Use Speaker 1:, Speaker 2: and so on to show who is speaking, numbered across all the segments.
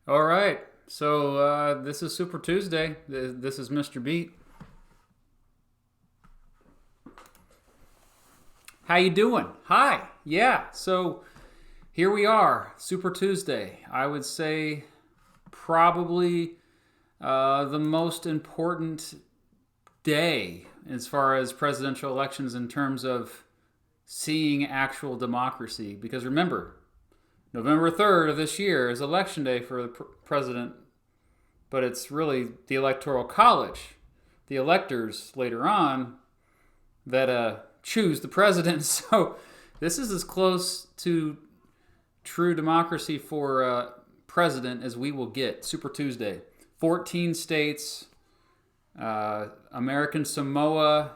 Speaker 1: All right. So this is Super Tuesday. This is Mr. Beat. How you doing? Hi. Yeah. So here we are, Super Tuesday. I would say probably the most important day as far as presidential elections in terms of seeing actual democracy. Because remember, November 3rd of this year is election day for the president, but it's really the Electoral College, the electors later on, that choose the president. So this is as close to true democracy for president as we will get. Super Tuesday. 14 states, American Samoa,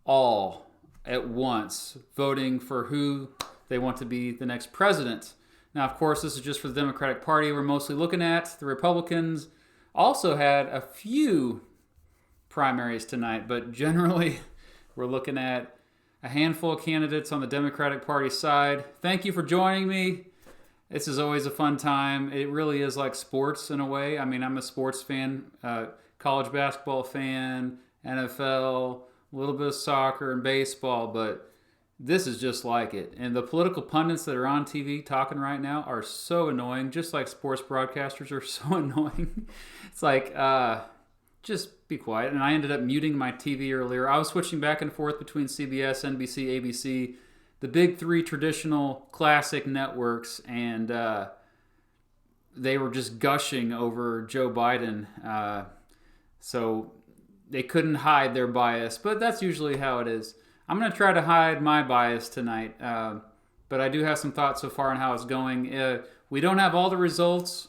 Speaker 1: all at once voting for who they want to be the next president. Now, of course, this is just for the Democratic Party we're mostly looking at. The Republicans also had a few primaries tonight, but generally we're looking at a handful of candidates on the Democratic Party side. Thank you for joining me. This is always a fun time. It really is like sports in a way. I mean, I'm a sports fan, college basketball fan, NFL, a little bit of soccer and baseball, but this is just like it. And the political pundits that are on TV talking right now are so annoying, just like sports broadcasters are so annoying. It's like, just be quiet. And I ended up muting my TV earlier. I was switching back and forth between CBS, NBC, ABC, the big three traditional classic networks, and they were just gushing over Joe Biden. So they couldn't hide their bias, but that's usually how it is. I'm going to try to hide my bias tonight, but I do have some thoughts so far on how it's going. We don't have all the results,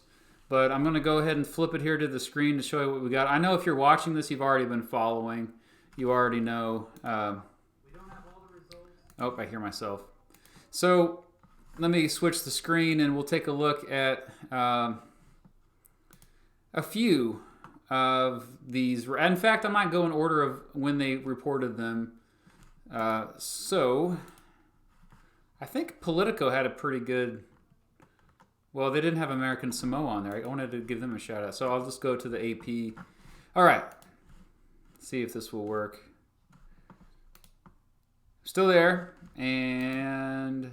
Speaker 1: but I'm going to go ahead and flip it here to the screen to show you what we got. I know if you're watching this, you've already been following. You already know. We don't have all the results. Oh, I hear myself. So let me switch the screen and we'll take a look at a few of these. In fact, I might go in order of when they reported them. So I think Politico had a pretty good, well, they didn't have American Samoa on there. I wanted to give them a shout out. So I'll just go to the AP. All right. Let's see if this will work. Still there. And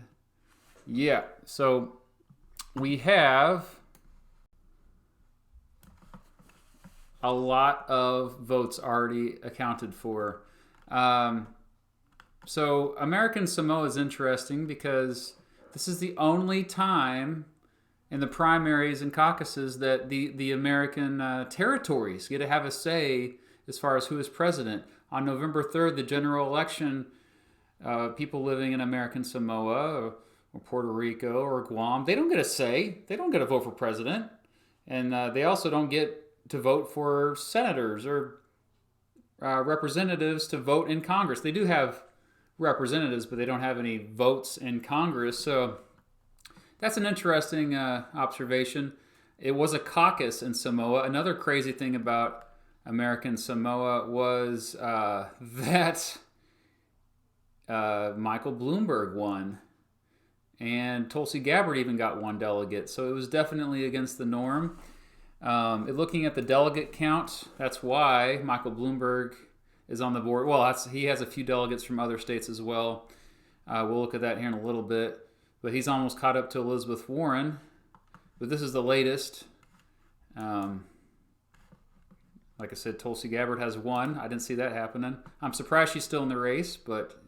Speaker 1: yeah, so we have a lot of votes already accounted for. So American Samoa is interesting because this is the only time in the primaries and caucuses that the American territories get to have a say as far as who is president. On November 3rd, the general election, people living in American Samoa or Puerto Rico or Guam, they don't get a say. They don't get a vote for president. And they also don't get to vote for senators or representatives to vote in Congress. They do have representatives, but they don't have any votes in Congress. So that's an interesting observation. It was a caucus in Samoa. Another crazy thing about American Samoa was that Michael Bloomberg won, and Tulsi Gabbard even got one delegate. So it was definitely against the norm. Looking at the delegate count, that's why Michael Bloomberg is on the board. Well, he has a few delegates from other states as well. We'll look at that here in a little bit. But he's almost caught up to Elizabeth Warren. But this is the latest. Like I said, Tulsi Gabbard has one. I didn't see that happening. I'm surprised she's still in the race, but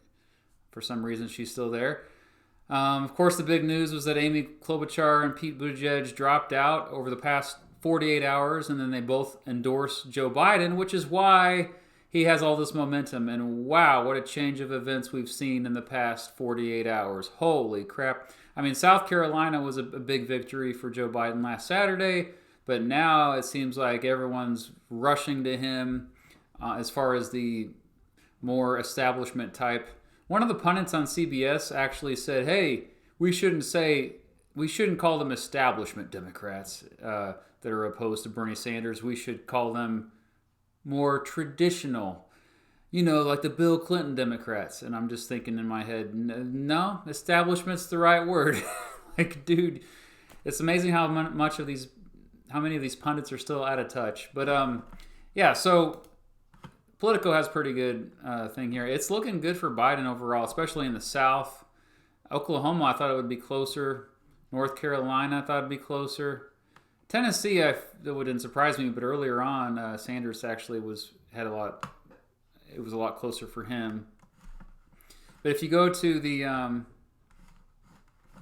Speaker 1: for some reason she's still there. Of course, the big news was that Amy Klobuchar and Pete Buttigieg dropped out over the past 48 hours, and then they both endorsed Joe Biden, which is why he has all this momentum. And wow, what a change of events we've seen in the past 48 hours. Holy crap. I mean, South Carolina was a big victory for Joe Biden last Saturday, but now it seems like everyone's rushing to him as far as the more establishment type. One of the pundits on CBS actually said, hey, we shouldn't call them establishment Democrats that are opposed to Bernie Sanders. We should call them more traditional, like the Bill Clinton Democrats. And I'm just thinking in my head, no, establishment's the right word. Like, dude, it's amazing how much of these how many of these pundits are still out of touch. But yeah, so Politico has pretty good thing here. It's looking good for Biden overall, especially in the South. Oklahoma, I thought it would be closer. North Carolina, I thought it'd be closer. Tennessee, it wouldn't surprise me, but earlier on, Sanders actually had a lot. It was a lot closer for him. But if you go to the,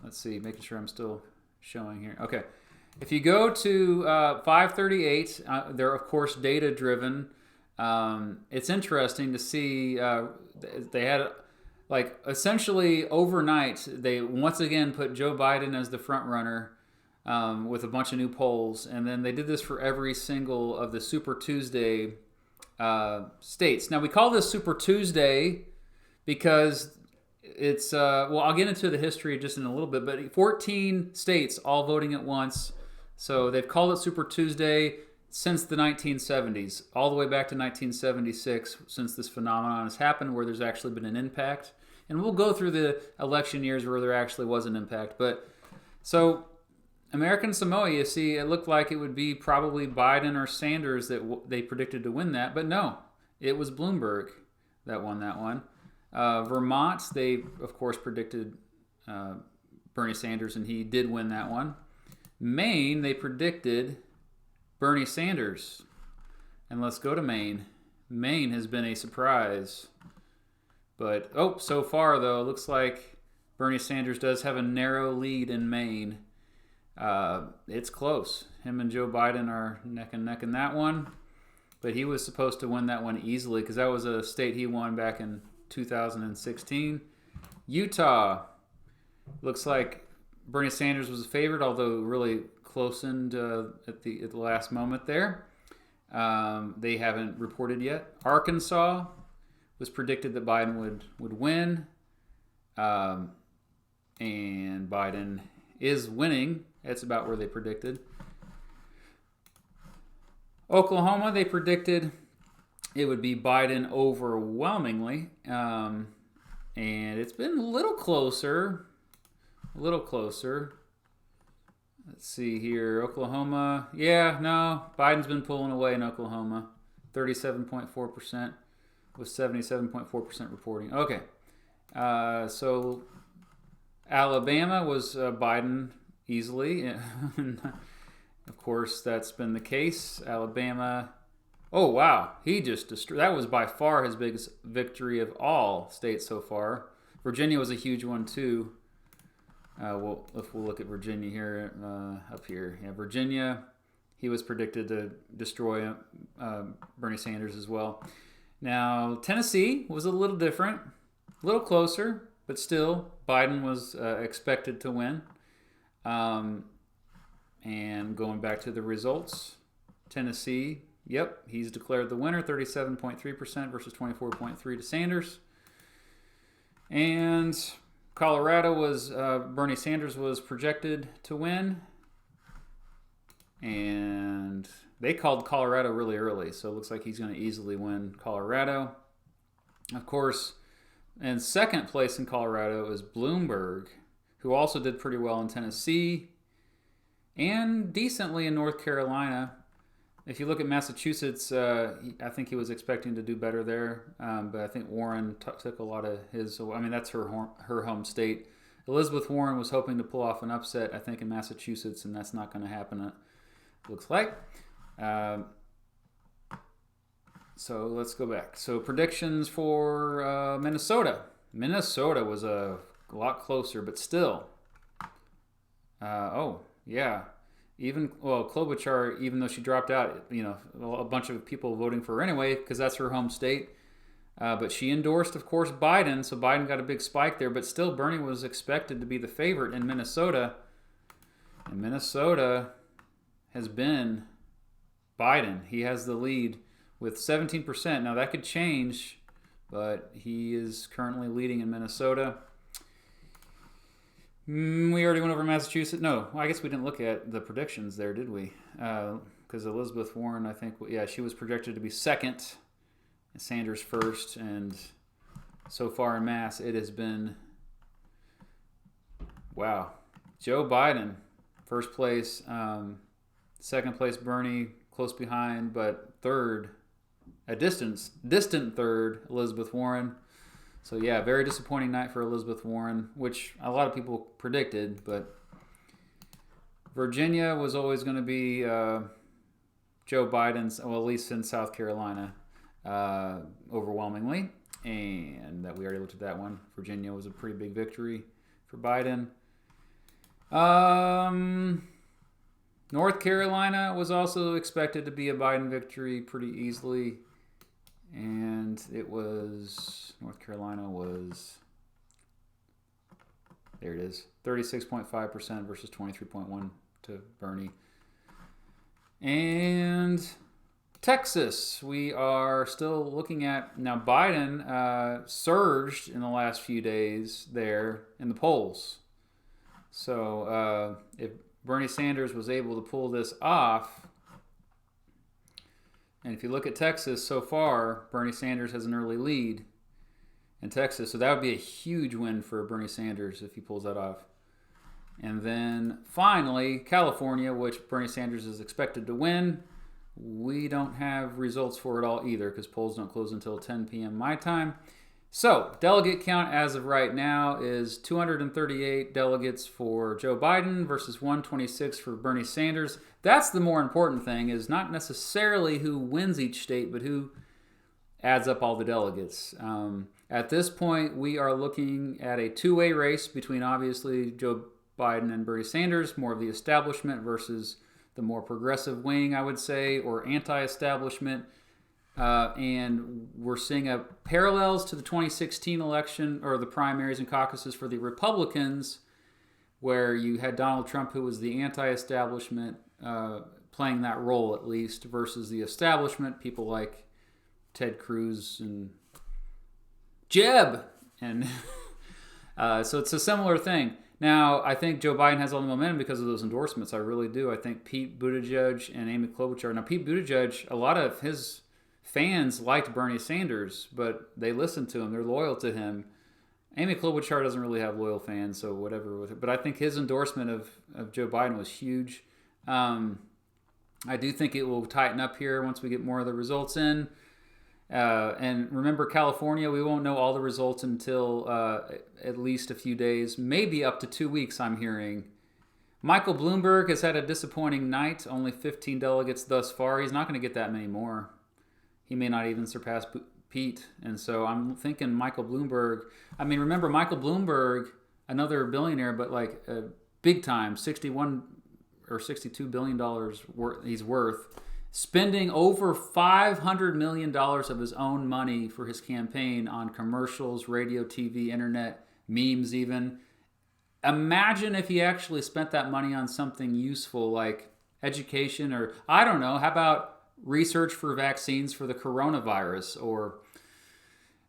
Speaker 1: let's see, making sure I'm still showing here. Okay, if you go to 538, they're of course data driven. It's interesting to see they had like essentially overnight they once again put Joe Biden as the front runner with a bunch of new polls, and then they did this for every single of the Super Tuesday states. Now we call this Super Tuesday because it's well, I'll get into the history just in a little bit, but 14 states all voting at once, so they've called it Super Tuesday since the 1970s, all the way back to 1976, since this phenomenon has happened where there's actually been an impact. And we'll go through the election years where there actually was an impact. But so American Samoa, you see, it looked like it would be probably Biden or Sanders that they predicted to win that. But no, it was Bloomberg that won that one. Vermont, they, of course, predicted Bernie Sanders, and he did win that one. Maine, they predicted Bernie Sanders. And let's go to Maine. Maine has been a surprise. But, so far, though, it looks like Bernie Sanders does have a narrow lead in Maine. It's close. Him and Joe Biden are neck and neck in that one. But he was supposed to win that one easily because that was a state he won back in 2016. Utah. Looks like Bernie Sanders was a favorite, although really closened at the last moment there. They haven't reported yet. Arkansas was predicted that Biden would win, and Biden is winning. That's about where they predicted. Oklahoma, they predicted it would be Biden overwhelmingly, and it's been a little closer. Let's see here. Oklahoma. Yeah, no. Biden's been pulling away in Oklahoma. 37.4% with 77.4% reporting. Okay. So Alabama was Biden easily. Of course, that's been the case. Alabama. Oh, wow. He just destroyed. That was by far his biggest victory of all states so far. Virginia was a huge one, too. If we'll look at Virginia here, up here. Yeah, Virginia, he was predicted to destroy Bernie Sanders as well. Now, Tennessee was a little different, a little closer, but still, Biden was expected to win. And going back to the results, Tennessee, yep, he's declared the winner, 37.3% versus 24.3% to Sanders. And Colorado was Bernie Sanders was projected to win, and they called Colorado really early, so it looks like he's going to easily win Colorado. Of course, in second place in Colorado is Bloomberg, who also did pretty well in Tennessee and decently in North Carolina. If you look at Massachusetts, I think he was expecting to do better there, but I think Warren took a lot of his. I mean, that's her home state. Elizabeth Warren was hoping to pull off an upset, I think, in Massachusetts, and that's not going to happen, it looks like. So let's go back. So predictions for Minnesota. Minnesota was a lot closer, but still. Yeah. Klobuchar, even though she dropped out, a bunch of people voting for her anyway because that's her home state. But she endorsed, of course, Biden, so Biden got a big spike there. But still, Bernie was expected to be the favorite in Minnesota. And Minnesota has been Biden. He has the lead with 17%. Now, that could change, but he is currently leading in Minnesota. We already went over Massachusetts. No, I guess we didn't look at the predictions there, did we? Because Elizabeth Warren, I think, she was projected to be second, and Sanders first, and so far in Mass, it has been, wow, Joe Biden, first place. Second place, Bernie, close behind, but third, a distant third, Elizabeth Warren. So yeah, very disappointing night for Elizabeth Warren, which a lot of people predicted, but Virginia was always going to be Joe Biden's, well, at least in South Carolina, overwhelmingly. And that we already looked at that one. Virginia was a pretty big victory for Biden. North Carolina was also expected to be a Biden victory pretty easily. And it was, North Carolina was, there it is, 36.5% versus 23.1% to Bernie. And Texas, we are still looking at, now Biden surged in the last few days there in the polls. So if Bernie Sanders was able to pull this off, and if you look at Texas so far, Bernie Sanders has an early lead in Texas. So that would be a huge win for Bernie Sanders if he pulls that off. And then finally, California, which Bernie Sanders is expected to win. We don't have results for it all either because polls don't close until 10 p.m. my time. So, delegate count as of right now is 238 delegates for Joe Biden versus 126 for Bernie Sanders. That's the more important thing, is not necessarily who wins each state, but who adds up all the delegates. At this point, we are looking at a two-way race between obviously Joe Biden and Bernie Sanders, more of the establishment versus the more progressive wing, I would say, or anti-establishment. And we're seeing parallels to the 2016 election, or the primaries and caucuses for the Republicans, where you had Donald Trump, who was the anti-establishment, playing that role at least, versus the establishment, people like Ted Cruz and Jeb. And so it's a similar thing. Now, I think Joe Biden has all the momentum because of those endorsements. I really do. I think Pete Buttigieg and Amy Klobuchar. Now, Pete Buttigieg, a lot of his fans liked Bernie Sanders, but they listened to him. They're loyal to him. Amy Klobuchar doesn't really have loyal fans, so whatever with it. But I think his endorsement of Joe Biden was huge. I do think it will tighten up here once we get more of the results in. And remember, California, we won't know all the results until at least a few days, maybe up to 2 weeks, I'm hearing. Michael Bloomberg has had a disappointing night, only 15 delegates thus far. He's not going to get that many more. He may not even surpass Pete. And so I'm thinking Michael Bloomberg. I mean, remember, Michael Bloomberg, another billionaire, but like big time, $61 or $62 billion he's worth. Spending over $500 million of his own money for his campaign on commercials, radio, TV, internet, memes even. Imagine if he actually spent that money on something useful like education, or, I don't know, how about research for vaccines for the coronavirus, or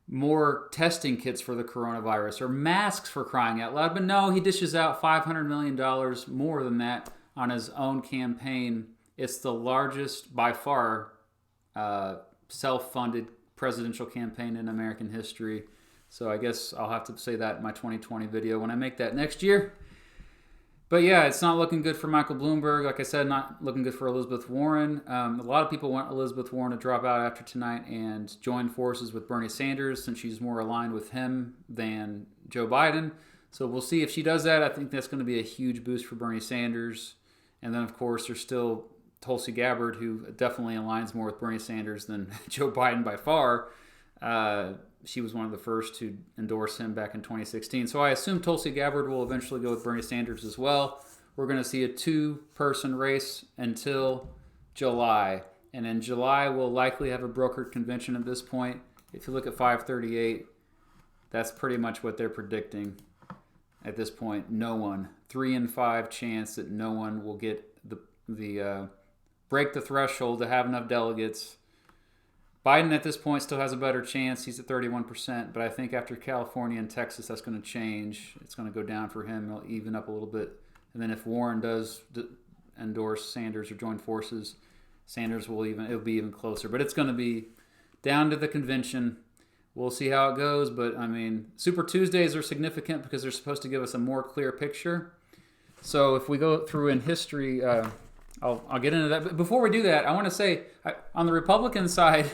Speaker 1: more testing kits for the coronavirus, or masks, for crying out loud. But no, he dishes out $500 million more than that on his own campaign. It's the largest, by far, self-funded presidential campaign in American history. So I guess I'll have to say that in my 2020 video when I make that next year. But yeah, it's not looking good for Michael Bloomberg. Like I said, not looking good for Elizabeth Warren. A lot of people want Elizabeth Warren to drop out after tonight and join forces with Bernie Sanders, since she's more aligned with him than Joe Biden. So we'll see if she does that. I think that's going to be a huge boost for Bernie Sanders. And then, of course, there's still Tulsi Gabbard, who definitely aligns more with Bernie Sanders than Joe Biden by far. She was one of the first to endorse him back in 2016. So I assume Tulsi Gabbard will eventually go with Bernie Sanders as well. We're going to see a two-person race until July. And in July, we'll likely have a brokered convention at this point. If you look at 538, that's pretty much what they're predicting at this point. No one. 3 in 5 chance that no one will get the break the threshold to have enough delegates. Biden at this point still has a better chance. He's at 31%, but I think after California and Texas, that's going to change. It's going to go down for him. It'll even up a little bit. And then if Warren does endorse Sanders or join forces, Sanders it'll be even closer. But it's going to be down to the convention. We'll see how it goes. But I mean, Super Tuesdays are significant because they're supposed to give us a more clear picture. So if we go through in history, I'll get into that. But before we do that, I want to say on the Republican side,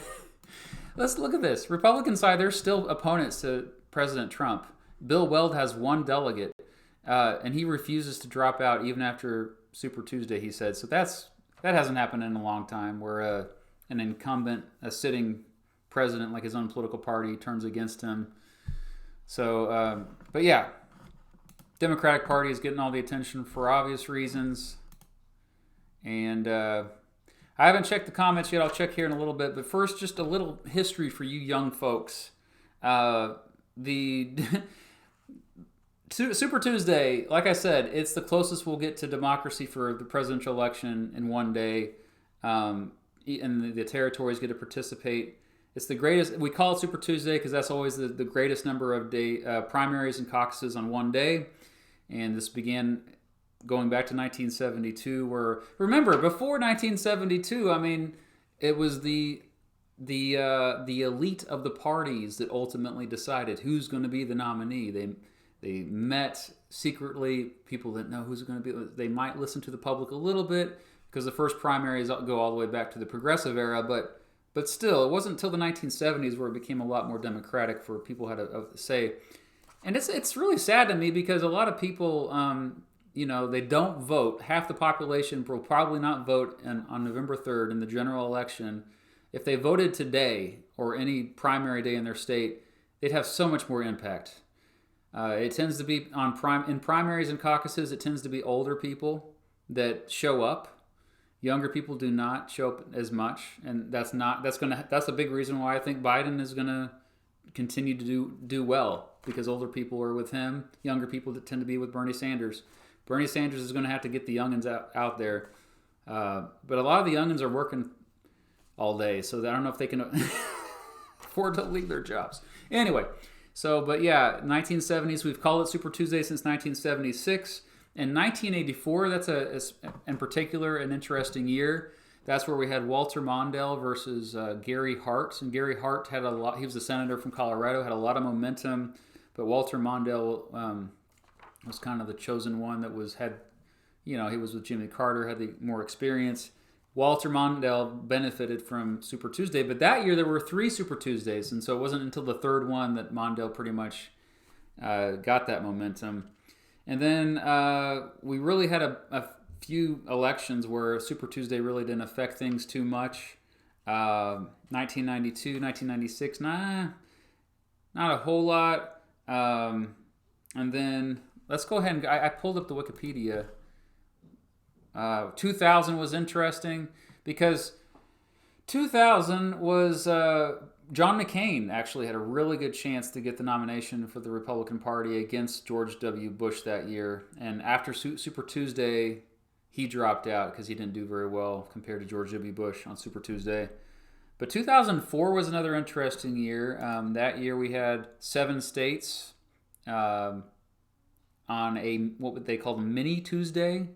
Speaker 1: let's look at this. Republican side, there's still opponents to President Trump. Bill Weld has one delegate, and he refuses to drop out even after Super Tuesday, he said. So that hasn't happened in a long time, where an incumbent, a sitting president, like his own political party, turns against him. So, but yeah, Democratic Party is getting all the attention for obvious reasons. And I haven't checked the comments yet. I'll check here in a little bit. But first, just a little history for you young folks. The Super Tuesday, like I said, it's the closest we'll get to democracy for the presidential election in one day. And the territories get to participate. It's the greatest. We call it Super Tuesday because that's always the greatest number of primaries and caucuses on one day. And this began going back to 1972, where, remember, before 1972, I mean, it was the elite of the parties that ultimately decided who's going to be the nominee. They met secretly. People didn't know who's going to be. They might listen to the public a little bit because the first primaries go all the way back to the progressive era, but still, it wasn't until the 1970s where it became a lot more democratic for people had a say. And it's really sad to me because a lot of people, they don't vote. Half the population will probably not vote on November 3rd in the general election. If they voted today or any primary day in their state, they'd have so much more impact. It tends to be in primaries and caucuses. It tends to be older people that show up. Younger people do not show up as much, and that's a big reason why I think Biden is gonna continue to do well, because older people are with him. Younger people that tend to be with Bernie Sanders. Bernie Sanders is going to have to get the youngins out there, but a lot of the youngins are working all day, so I don't know if they can afford to leave their jobs. Anyway, but yeah, 1970s. We've called it Super Tuesday since 1976. In 1984, that's in particular an interesting year. That's where we had Walter Mondale versus Gary Hart. And Gary Hart had a lot. He was a senator from Colorado, had a lot of momentum. But Walter Mondale was kind of the chosen one that he was with Jimmy Carter, had the more experience. Walter Mondale benefited from Super Tuesday. But that year there were 3 Super Tuesdays. And so it wasn't until the third one that Mondale pretty much got that momentum. And then we really had a few elections where Super Tuesday really didn't affect things too much. 1992, 1996, not a whole lot. And then let's go ahead and I pulled up the Wikipedia. 2000 was interesting because 2000 was John McCain actually had a really good chance to get the nomination for the Republican Party against George W. Bush that year. And after Super Tuesday, he dropped out because he didn't do very well compared to George W. Bush on Super Tuesday. But 2004 was another interesting year. That year we had 7 states on what they called Mini Tuesday.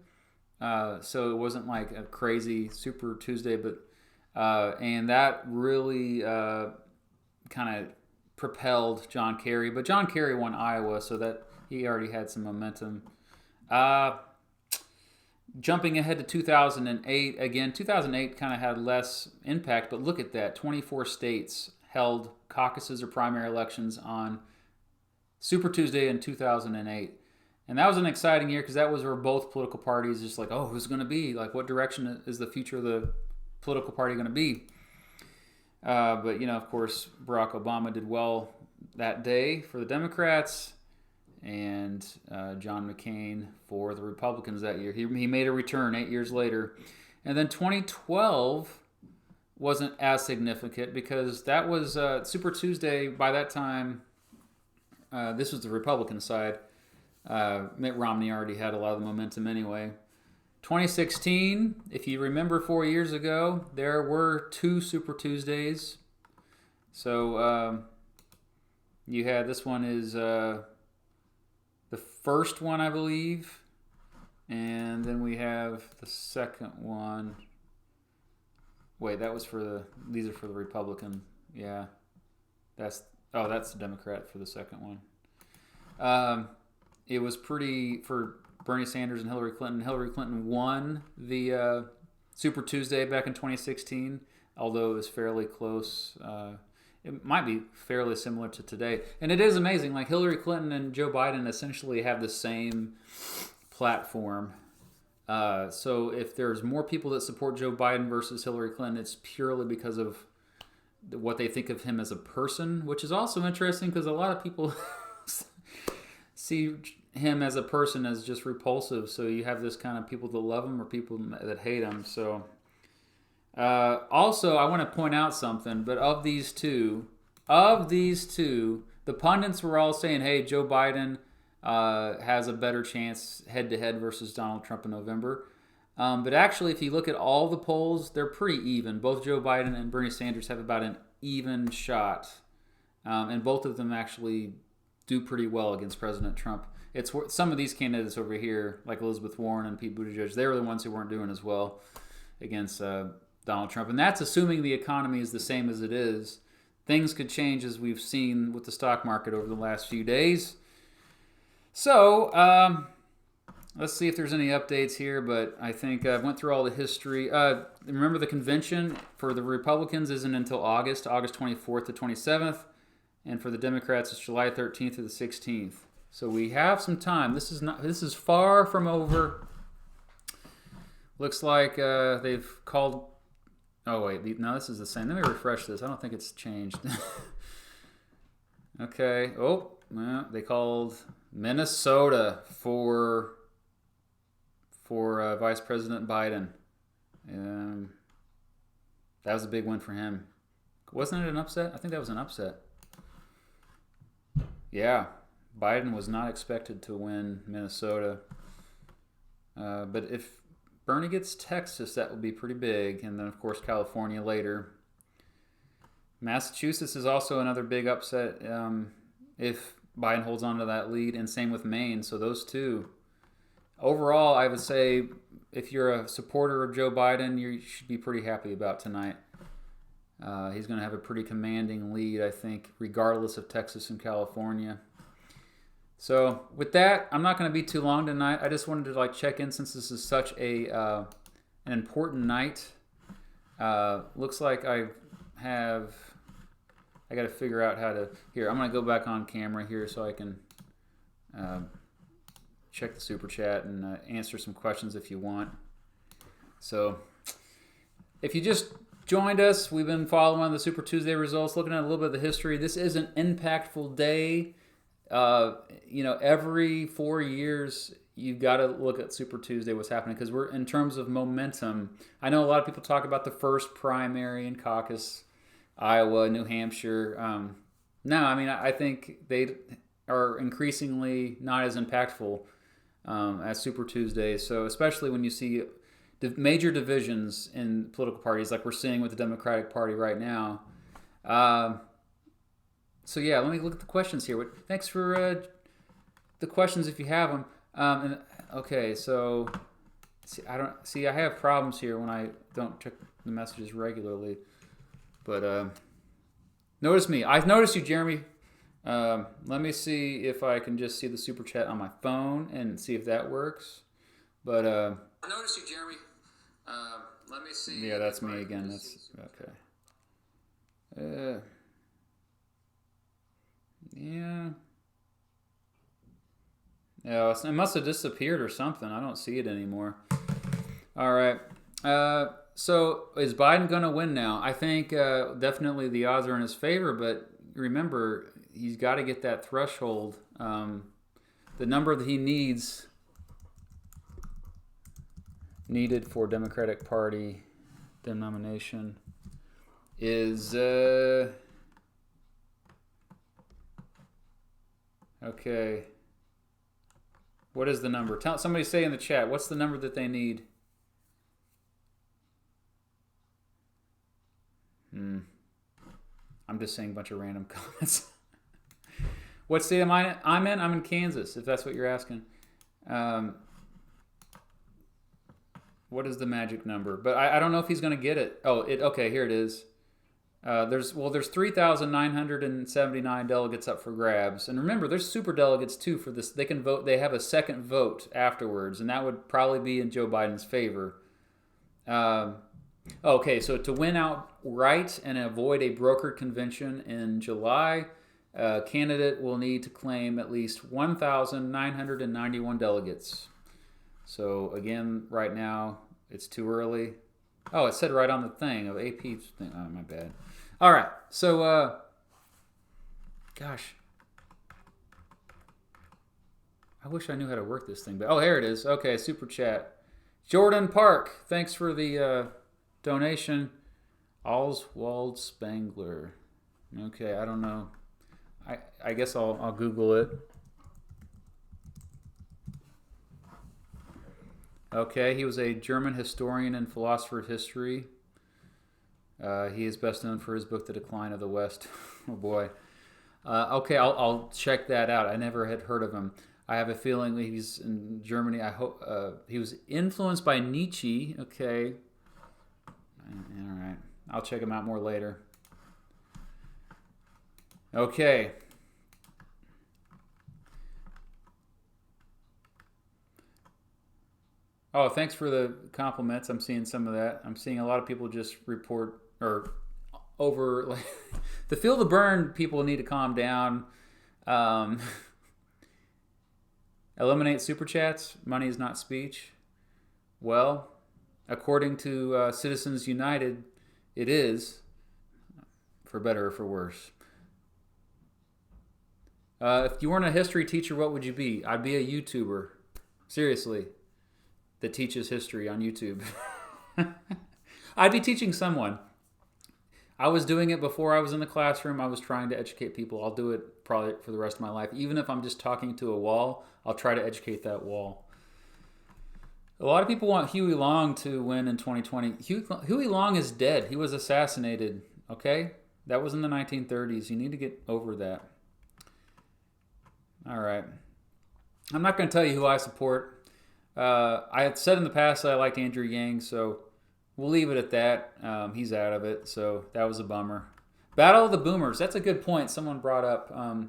Speaker 1: So it wasn't like a crazy Super Tuesday, but and that really kind of propelled John Kerry. But John Kerry won Iowa, so that he already had some momentum. Jumping ahead to 2008, again, 2008 kind of had less impact, but look at that. 24 states held caucuses or primary elections on Super Tuesday in 2008. And that was an exciting year because that was where both political parties just like, oh, who's going to be? Like, what direction is the future of the political party going to be? But, of course, Barack Obama did well that day for the Democrats, and John McCain for the Republicans that year. He made a return 8 years later. And then 2012 wasn't as significant because that was Super Tuesday. By that time, this was the Republican side. Mitt Romney already had a lot of the momentum anyway. 2016, if you remember 4 years ago, there were 2 Super Tuesdays. So you had, this one is the first one, I believe. And then we have the second one. Wait, that was these are for the Republican. Yeah. That's the Democrat for the second one. It was pretty for Bernie Sanders and Hillary Clinton. Hillary Clinton won the Super Tuesday back in 2016, although it was fairly close. It might be fairly similar to today. And it is amazing. Like Hillary Clinton and Joe Biden essentially have the same platform. So if there's more people that support Joe Biden versus Hillary Clinton, it's purely because of what they think of him as a person, which is also interesting because a lot of people see him as a person as just repulsive. So you have this kind of people that love him or people that hate him. So also, I want to point out something, but of these two, the pundits were all saying, hey, Joe Biden has a better chance head-to-head versus Donald Trump in November. But actually, if you look at all the polls, they're pretty even. Both Joe Biden and Bernie Sanders have about an even shot. And both of them actually do pretty well against President Trump. It's some of these candidates over here, like Elizabeth Warren and Pete Buttigieg, they were the ones who weren't doing as well against Donald Trump. And that's assuming the economy is the same as it is. Things could change, as we've seen with the stock market over the last few days. So, let's see if there's any updates here, but I think I went through all the history. Remember, the convention for the Republicans isn't until August 24th to 27th, and for the Democrats, it's July 13th to the 16th. So we have some time. This is far from over. Looks like they've called. Oh wait, no, this is the same. Let me refresh this. I don't think it's changed. Okay. Oh, well, they called Minnesota for Vice President Biden. That was a big win for him. Wasn't it an upset? I think that was an upset. Yeah, Biden was not expected to win Minnesota. But if Bernie gets Texas, that would be pretty big. And then, of course, California later. Massachusetts is also another big upset if Biden holds on to that lead, and same with Maine. So those two. Overall, I would say if you're a supporter of Joe Biden, you should be pretty happy about tonight. He's going to have a pretty commanding lead, I think, regardless of Texas and California. So with that, I'm not going to be too long tonight. I just wanted to check in since this is such an important night. Looks like I got to figure out how to. Here, I'm going to go back on camera here so I can check the super chat and answer some questions if you want. So if you just joined us, we've been following the Super Tuesday results, looking at a little bit of the history. This is an impactful day. Every 4 years, you've got to look at Super Tuesday, what's happening, because we're in terms of momentum. I know a lot of people talk about the first primary and caucus, Iowa, New Hampshire. No, I mean, I think they are increasingly not as impactful as Super Tuesday. So especially when you see major divisions in political parties like we're seeing with the Democratic Party right now. So yeah, let me look at the questions here. Thanks for the questions if you have them. Okay, so I have problems here when I don't check the messages regularly. But notice me. I've noticed you, Jeremy. Let me see if I can just see the super chat on my phone and see if that works. But I noticed you, Jeremy. Let me see. Yeah, that's me again. That's okay. Yeah. Yeah, it must have disappeared or something. I don't see it anymore. All right. So is Biden going to win now? I think definitely the odds are in his favor, but remember, he's got to get that threshold. The number that he needed for Democratic Party nomination is okay. What is the number? Somebody say in the chat, what's the number that they need? I'm just saying a bunch of random comments. What state am I in? I'm in Kansas, if that's what you're asking. What is the magic number? But I don't know if he's going to get it. Okay, here it is. There's 3,979 delegates up for grabs. And remember, there's super delegates too for this. They can vote. They have a second vote afterwards, and that would probably be in Joe Biden's favor. Okay, so to win outright and avoid a brokered convention in July, a candidate will need to claim at least 1,991 delegates. So again, right now, it's too early. Oh, it said right on the thing of AP thing. Oh, my bad. All right, so, gosh. I wish I knew how to work this thing. But oh, here it is. Okay, super chat. Jordan Park, thanks for the donation. Oswald Spangler. Okay, I don't know. I guess I'll Google it. Okay, he was a German historian and philosopher of history. He is best known for his book, The Decline of the West. Oh boy. Okay, I'll check that out. I never had heard of him. I have a feeling that he's in Germany. I hope he was influenced by Nietzsche. Okay. All right. I'll check him out more later. Okay. Oh, thanks for the compliments. I'm seeing some of that. I'm seeing a lot of people just report or over like to feel the burn. People need to calm down. Eliminate super chats. Money is not speech. Well, according to Citizens United, it is, for better or for worse. If you weren't a history teacher, what would you be? I'd be a YouTuber. Seriously. That teaches history on YouTube. I'd be teaching someone. I was doing it before I was in the classroom. I was trying to educate people. I'll do it probably for the rest of my life. Even if I'm just talking to a wall, I'll try to educate that wall. A lot of people want Huey Long to win in 2020. Huey Long is dead. He was assassinated, okay? That was in the 1930s. You need to get over that. All right. I'm not going to tell you who I support. I had said in the past that I liked Andrew Yang, so we'll leave it at that. He's out of it, so that was a bummer. Battle of the Boomers. That's a good point someone brought up. I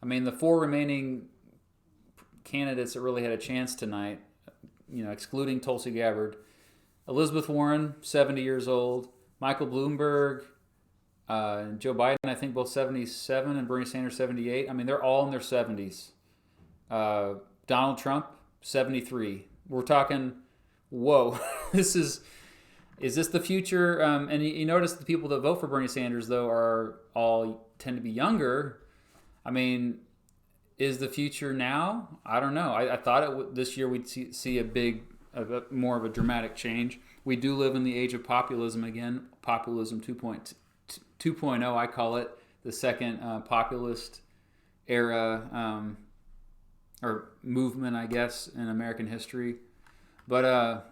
Speaker 1: mean, the four remaining candidates that really had a chance tonight, excluding Tulsi Gabbard, Elizabeth Warren, 70 years old, Michael Bloomberg, Joe Biden, I think both 77, and Bernie Sanders, 78. I mean, they're all in their 70s. Donald Trump, 73. We're talking, whoa, is this the future? And you notice the people that vote for Bernie Sanders, though, are all tend to be younger. I mean, is the future now? I don't know. I thought this year we'd see more of a dramatic change. We do live in the age of populism again. Populism 2.0, I call it, the second populist era or movement, I guess, in American history. But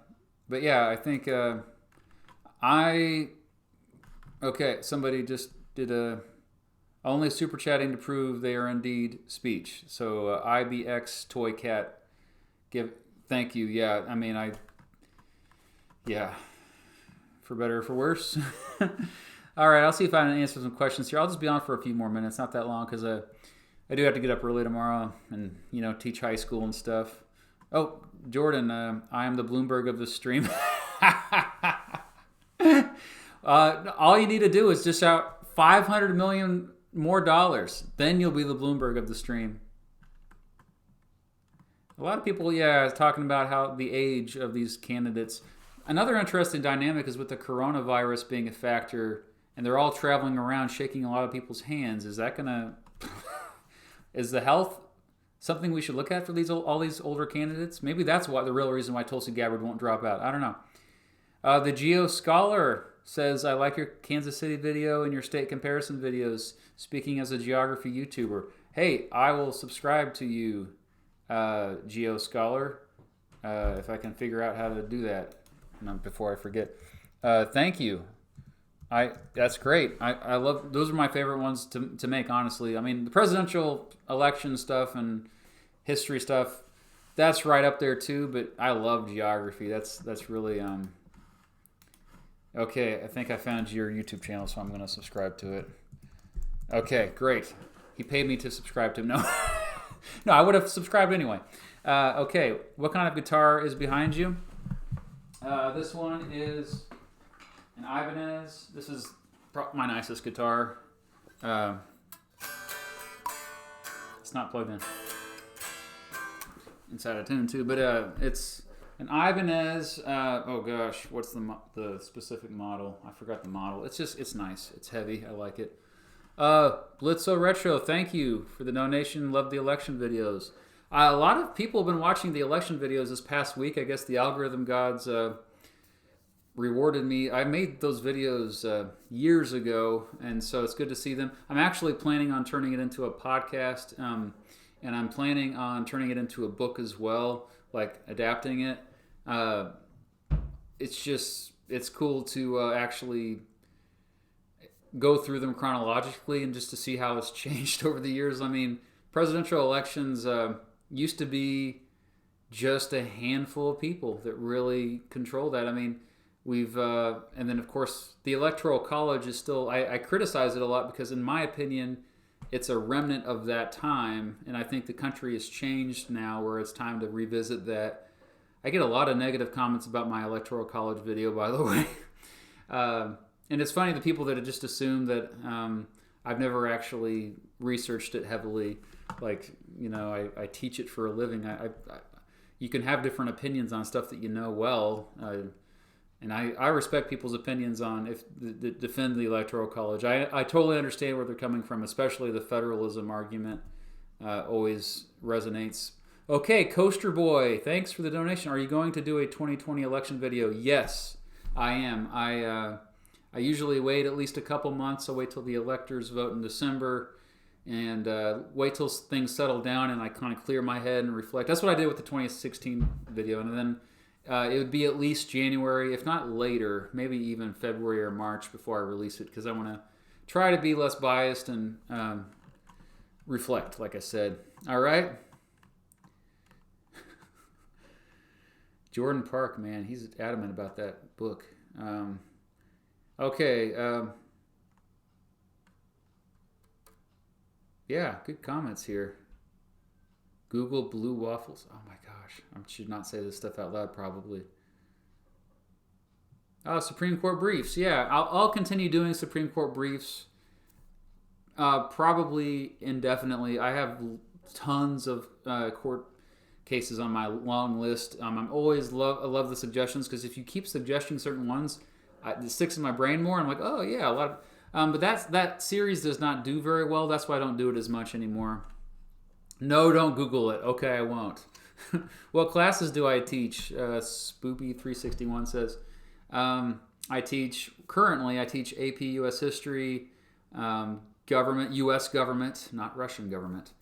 Speaker 1: yeah, I think somebody just did only super chatting to prove they are indeed speech. So IBX Toy Cat, thank you. Yeah, I mean for better or for worse. All right, I'll see if I can answer some questions here. I'll just be on for a few more minutes, not that long, because I do have to get up early tomorrow and teach high school and stuff. Oh, Jordan, I am the Bloomberg of the stream. All you need to do is just shout $500 million more dollars. Then you'll be the Bloomberg of the stream. A lot of people, talking about how the age of these candidates. Another interesting dynamic is with the coronavirus being a factor, and they're all traveling around shaking a lot of people's hands. Is that gonna? Is the health something we should look at for all these older candidates? Maybe that's the real reason why Tulsi Gabbard won't drop out. I don't know. The Geo Scholar says, I like your Kansas City video and your state comparison videos, speaking as a geography YouTuber. Hey, I will subscribe to you, Geo Scholar, if I can figure out how to do that before I forget. Thank you. That's great. I love, those are my favorite ones to make, honestly. I mean, the presidential election stuff and history stuff, that's right up there too, but I love geography. That's really okay. I think I found your YouTube channel, so I'm going to subscribe to it. Okay, great. He paid me to subscribe to him. No, no, I would have subscribed anyway. Okay, what kind of guitar is behind you? This one is an Ibanez. This is my nicest guitar. It's not plugged in. Inside a tune too, but it's an Ibanez. Oh gosh, what's the specific model? I forgot the model. It's nice. It's heavy. I like it. Blitzo Retro, thank you for the donation. Love the election videos. A lot of people have been watching the election videos this past week. I guess the algorithm gods rewarded me. I made those videos years ago, and so it's good to see them. I'm actually planning on turning it into a podcast, and I'm planning on turning it into a book as well, like adapting it. It's cool to actually go through them chronologically and just to see how it's changed over the years. I mean, presidential elections used to be just a handful of people that really control that. I mean, and then of course the Electoral College is still, I criticize it a lot because in my opinion, it's a remnant of that time. And I think the country has changed now where it's time to revisit that. I get a lot of negative comments about my Electoral College video, by the way. And it's funny, the people that just assume that I've never actually researched it heavily. Like, I teach it for a living. You can have different opinions on stuff that you know well. And I respect people's opinions on that defend the Electoral College. I totally understand where they're coming from, especially the federalism argument always resonates. Okay, Coaster Boy, thanks for the donation. Are you going to do a 2020 election video? Yes, I am. I usually wait at least a couple months. I wait till the electors vote in December and wait till things settle down and I kind of clear my head and reflect. That's what I did with the 2016 video. And then it would be at least January, if not later, maybe even February or March before I release it because I want to try to be less biased and reflect, like I said. All right? Jordan Park, man, he's adamant about that book. Okay. Yeah, good comments here. Google blue waffles. Oh my gosh. I should not say this stuff out loud probably. Oh, Supreme Court briefs. Yeah, I'll continue doing Supreme Court briefs probably indefinitely. I have tons of court cases on my long list. I love the suggestions because if you keep suggesting certain ones, it sticks in my brain more. I'm like, oh yeah, a lot of, but that series does not do very well. That's why I don't do it as much anymore. No, don't Google it. Okay, I won't. What classes do I teach? Spoopy361 says, I teach AP U.S. History, government, U.S. government, not Russian government,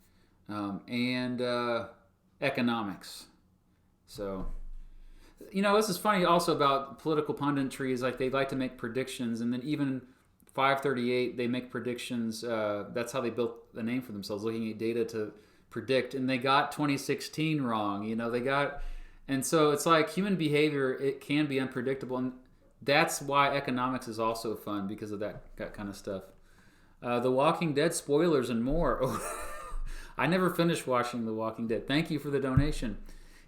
Speaker 1: and economics. So, this is funny also about political punditry is like they like to make predictions, and then even 538, they make predictions. That's how they built the name for themselves, looking at data to predict, and they got 2016 wrong. And so it's like human behavior, it can be unpredictable, and that's why economics is also fun because of that kind of stuff. The Walking Dead spoilers and more. I never finished watching The Walking Dead. Thank you for the donation.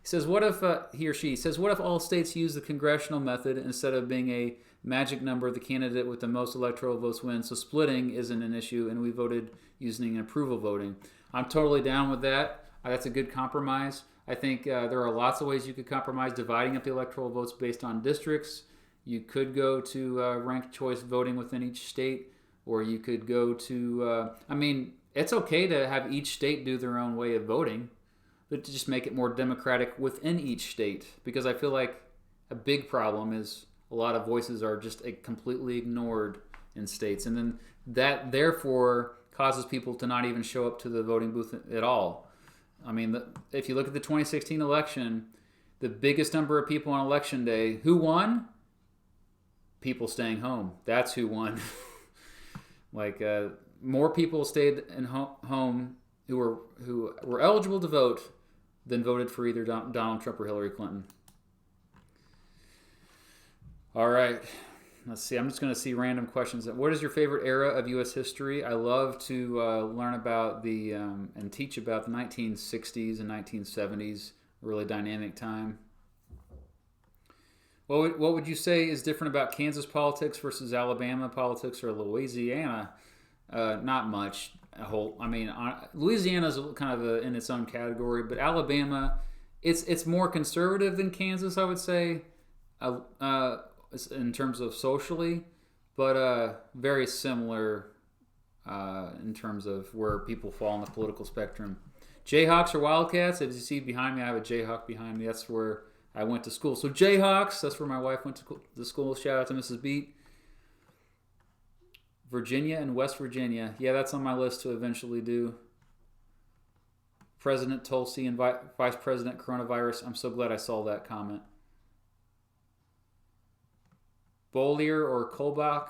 Speaker 1: He says, what if, he or she says, what if all states use the congressional method instead of being a magic number, the candidate with the most electoral votes wins, so splitting isn't an issue, and we voted using approval voting. I'm totally down with that. That's a good compromise. I think there are lots of ways you could compromise, dividing up the electoral votes based on districts. You could go to ranked choice voting within each state, or you could go to, it's okay to have each state do their own way of voting, but to just make it more democratic within each state. Because I feel like a big problem is a lot of voices are just completely ignored in states. And then that, therefore, causes people to not even show up to the voting booth at all. I mean, if you look at the 2016 election, the biggest number of people on election day, who won? People staying home. That's who won. More people stayed in home who were eligible to vote than voted for either Donald Trump or Hillary Clinton. All right. Let's see. I'm just going to see random questions. What is your favorite era of U.S. history? I love to learn about and teach about the 1960s and 1970s, a really dynamic time. What would you say is different about Kansas politics versus Alabama politics or Louisiana? Not much. Louisiana's kind of in its own category, but Alabama, it's more conservative than Kansas, I would say, in terms of socially, but very similar in terms of where people fall on the political spectrum. Jayhawks or Wildcats? As you see behind me, I have a Jayhawk behind me. That's where I went to school. So Jayhawks, that's where my wife went to the school. Shout out to Mrs. Beat. Virginia and West Virginia. Yeah, that's on my list to eventually do. President Tulsi and Vice President Coronavirus. I'm so glad I saw that comment. Bollier or Kolbach.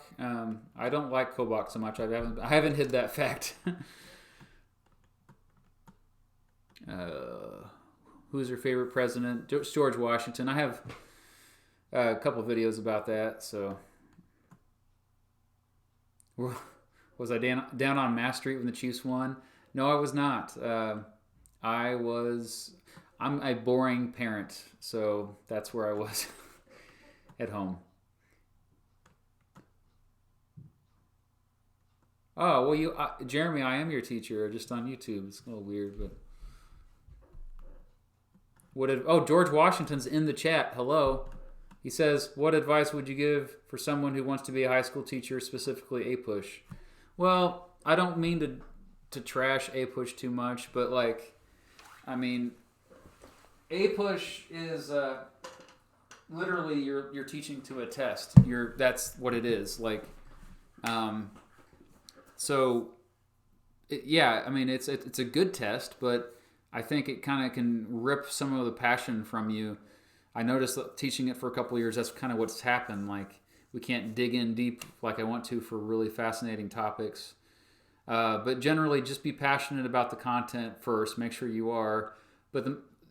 Speaker 1: I don't like Kolbach so much. I haven't hid that fact. Who's your favorite president? George Washington. I have a couple videos about that. So, was I down on Mass Street when the Chiefs won? No, I was not. I'm a boring parent, so that's where I was at home. Oh, well, Jeremy, I am your teacher, just on YouTube. It's a little weird, but George Washington's in the chat. Hello. He says, what advice would you give for someone who wants to be a high school teacher, specifically APUSH? Well, I don't mean to trash APUSH too much, but APUSH is literally you're teaching to a test. That's what it is. It's a good test, but I think it kind of can rip some of the passion from you. I noticed that teaching it for a couple of years, that's kind of what's happened. We can't dig in deep like I want to for really fascinating topics. But generally, just be passionate about the content first. Make sure you are. But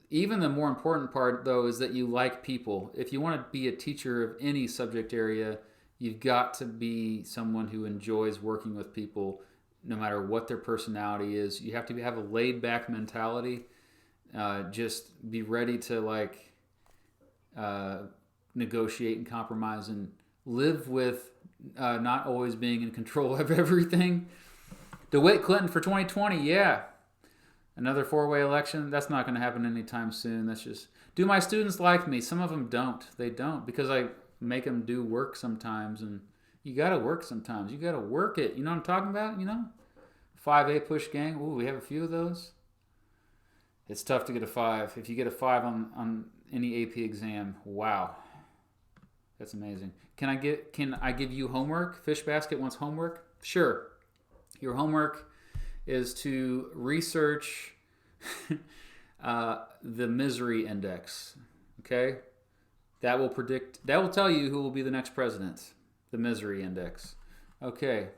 Speaker 1: even the more important part, though, is that you like people. If you want to be a teacher of any subject area, you've got to be someone who enjoys working with people, no matter what their personality is. You have to have a laid-back mentality. Just be ready to negotiate and compromise and live with not always being in control of everything. DeWitt Clinton for 2020, yeah. Another four-way election. That's not going to happen anytime soon. That's just... Do my students like me? Some of them don't. They don't, because I make them do work sometimes, and you got to work sometimes. You got to work it. You know what I'm talking about? 5A push gang. Ooh, we have a few of those. It's tough to get a 5. If you get a 5 on any AP exam, wow. That's amazing. Can I give you homework? Fish Basket wants homework? Sure. Your homework is to research the misery index. Okay? That will tell you who will be the next president. The misery index. Okay.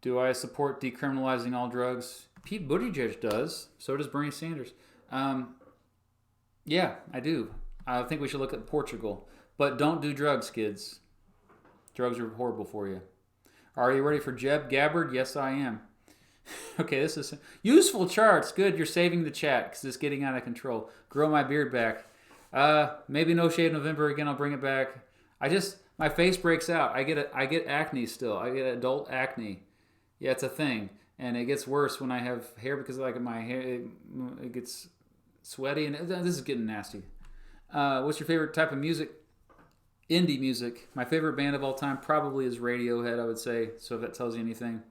Speaker 1: Do I support decriminalizing all drugs? Pete Buttigieg does. So does Bernie Sanders. Yeah, I do. I think we should look at Portugal. But don't do drugs, kids. Drugs are horrible for you. Are you ready for Jeb Gabbard? Yes, I am. Okay, this is useful charts. Good, you're saving the chat because it's getting out of control. Grow my beard back. Maybe no shave November again. I'll bring it back. My face breaks out. I get acne still. I get adult acne. Yeah, it's a thing, and it gets worse when I have hair because my hair it gets sweaty, and this is getting nasty. What's your favorite type of music? Indie music. My favorite band of all time probably is Radiohead, I would say. So if that tells you anything.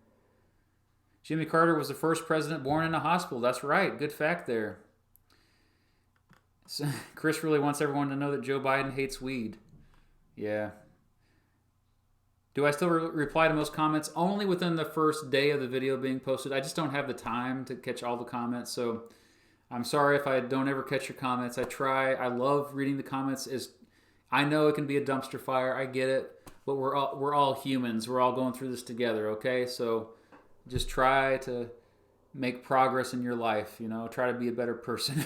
Speaker 1: Jimmy Carter was the first president born in a hospital. That's right. Good fact there. So, Chris really wants everyone to know that Joe Biden hates weed. Yeah. Do I still reply to most comments? Only within the first day of the video being posted. I just don't have the time to catch all the comments. So I'm sorry if I don't ever catch your comments. I try. I love reading the comments. I know it can be a dumpster fire. I get it. But we're all humans. We're all going through this together, okay? So just try to make progress in your life, Try to be a better person.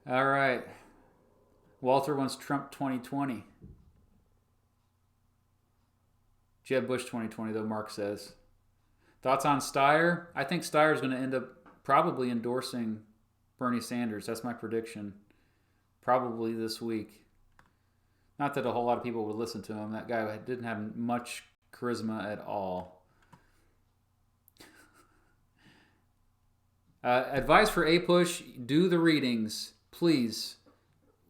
Speaker 1: All right. Walter wants Trump 2020. Jeb Bush 2020, though, Mark says. Thoughts on Steyer? I think Steyer is going to end up probably endorsing Bernie Sanders. That's my prediction. probably this week. Not that a whole lot of people would listen to him. That guy didn't have much charisma at all. Advice for A-Push, do the readings, please.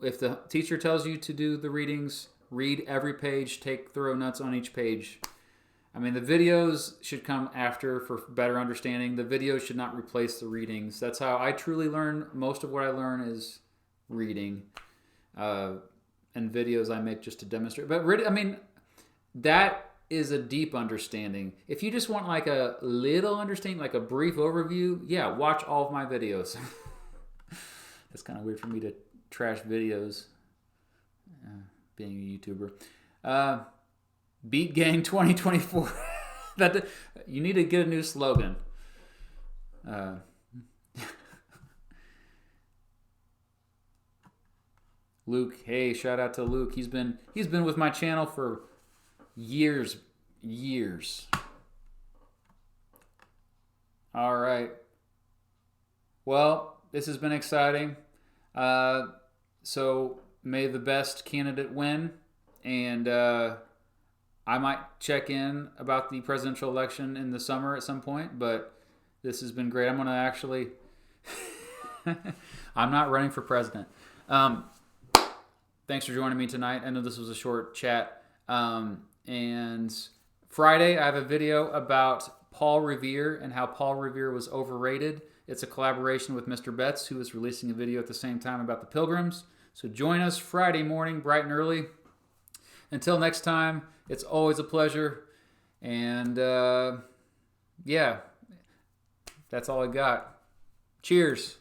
Speaker 1: If the teacher tells you to do the readings, read every page, take thorough notes on each page. I mean, the videos should come after for better understanding. The videos should not replace the readings. That's how I truly learn. Most of what I learn is reading. And videos I make just to demonstrate. But I mean, that is a deep understanding. If you just want like a little understanding, like a brief overview, yeah, watch all of my videos. It's kind of weird for me to trash videos, being a YouTuber. Beat Gang 2024. You need to get a new slogan. Luke, hey, shout out to Luke. He's been with my channel for years. All right. Well, this has been exciting. So may the best candidate win, and I might check in about the presidential election in the summer at some point, but this has been great. I'm going to actually... I'm not running for president. Thanks for joining me tonight. I know this was a short chat. And Friday, I have a video about Paul Revere and how Paul Revere was overrated. It's a collaboration with Mr. Betts, who is releasing a video at the same time about the Pilgrims. So join us Friday morning, bright and early. Until next time, it's always a pleasure. And yeah, that's all I got. Cheers.